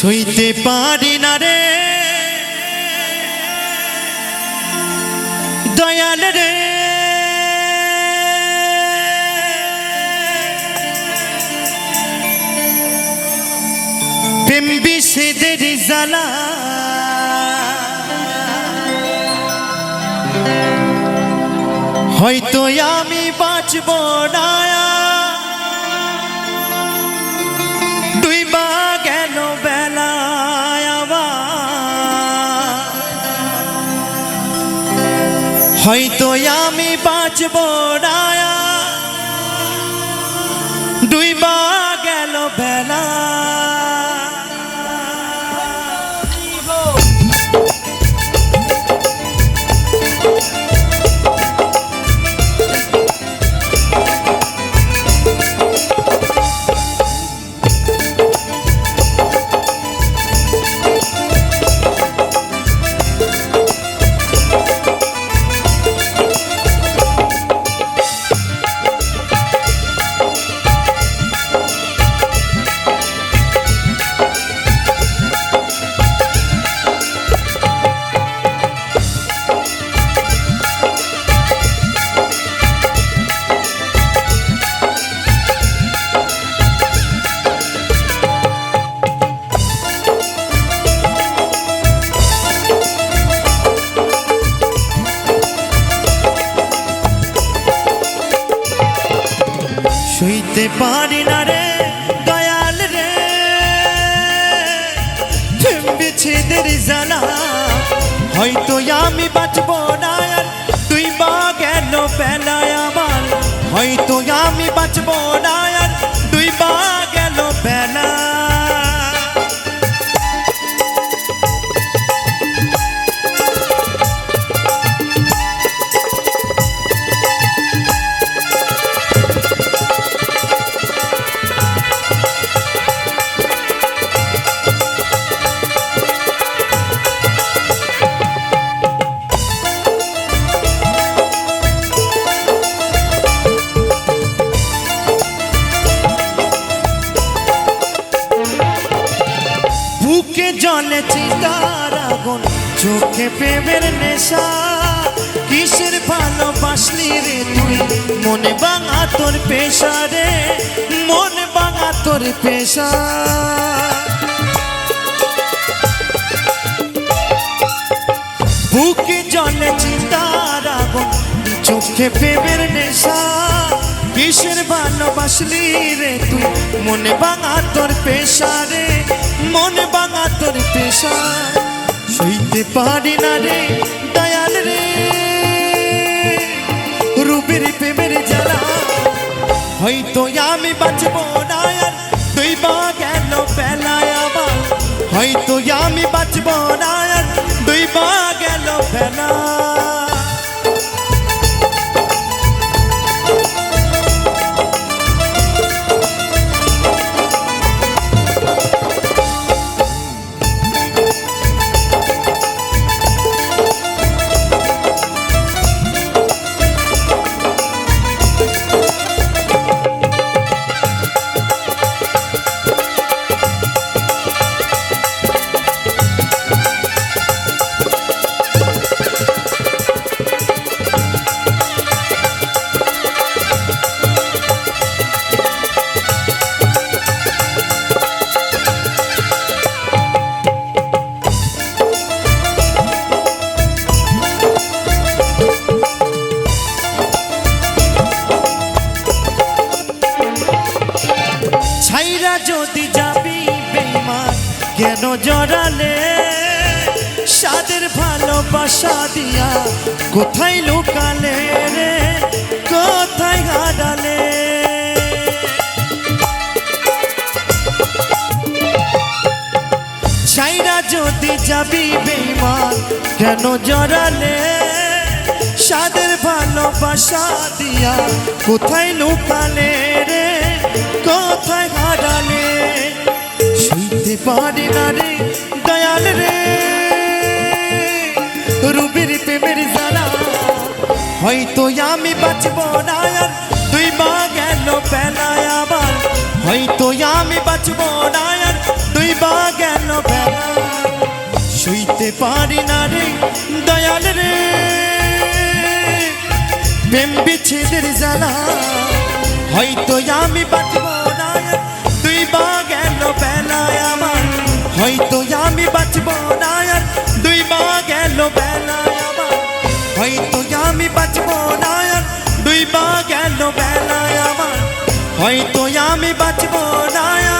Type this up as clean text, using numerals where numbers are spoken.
সইতে পারি না রে দয়াল রে, প্রেম বিষেদের জ্বালা হয়তো আমি বাঁচব না, দুইবা গেল বেলা হয়তো আমি বাঁচব না, দুইবা গেল বেলা। সইতে পারি না রে দয়াল রে, প্রেম বিচ্ছেদের জ্বালা হয়তো আমি বাঁচব না, দুইবা গেল বেলায় আমার হয়তো আমি বাঁচব না, দুইবা গেল বেলা। বুকে জলে চিতার আগুন, চোখে প্রেমের নেশা, কিসের ভালোবাসলি রে তুই, মনে ভাঙা তোর পেশা রে, মনে ভাঙা তোর পেশা। বুকে জলে চিতার আগুন, চোখে প্রেমের নেশা, কিসের ভালোবাসলি রে তুই, মনে ভাঙা তোর পেশা রে, মনে ভাঙা তোর পেশা। সইতে পারি না রে দয়াল রে রূপের প্রেমের জ্বালা হয়তো আমি বাঁচব না, দুইবা গেল বেলায় আমার হয়তো আমি বাঁচব না, দুইবা গেল বেলা। ছাইরা যদি যাবি বেঈমান কেন জড়ালে, সাদের ভালোবাসা দিয়া কোথায় লুকালে রে, কোথায় হারালে। ছাইরা যদি যাবি বেঈমান কেন জড়ালে, সাদের ভালোবাসা দিয়া কোথায় লুকালে রে, কোথায় হারালে। সইতে পারি না রে দয়াল রে রূপের প্রেমের জ্বালা হয়তো আমি বাঁচব না, দুইবা গেল বেলায় আবার হয়তো আমি বাঁচব না, দুইবা গেল বেলা শুইতে পারি না রে দয়াল রে প্রেম বিচ্ছেদের জ্বালা হয়তো আমি বাঁচব না আর তুই বা গেল বেলায় আমার হয়তো আমি বাঁচব না আর দুই বা গেল বেলায় আমার হয়তো আমি বাঁচব না আর দুই বা গেল বেলায় আমার হয়তো আমি বাঁচব না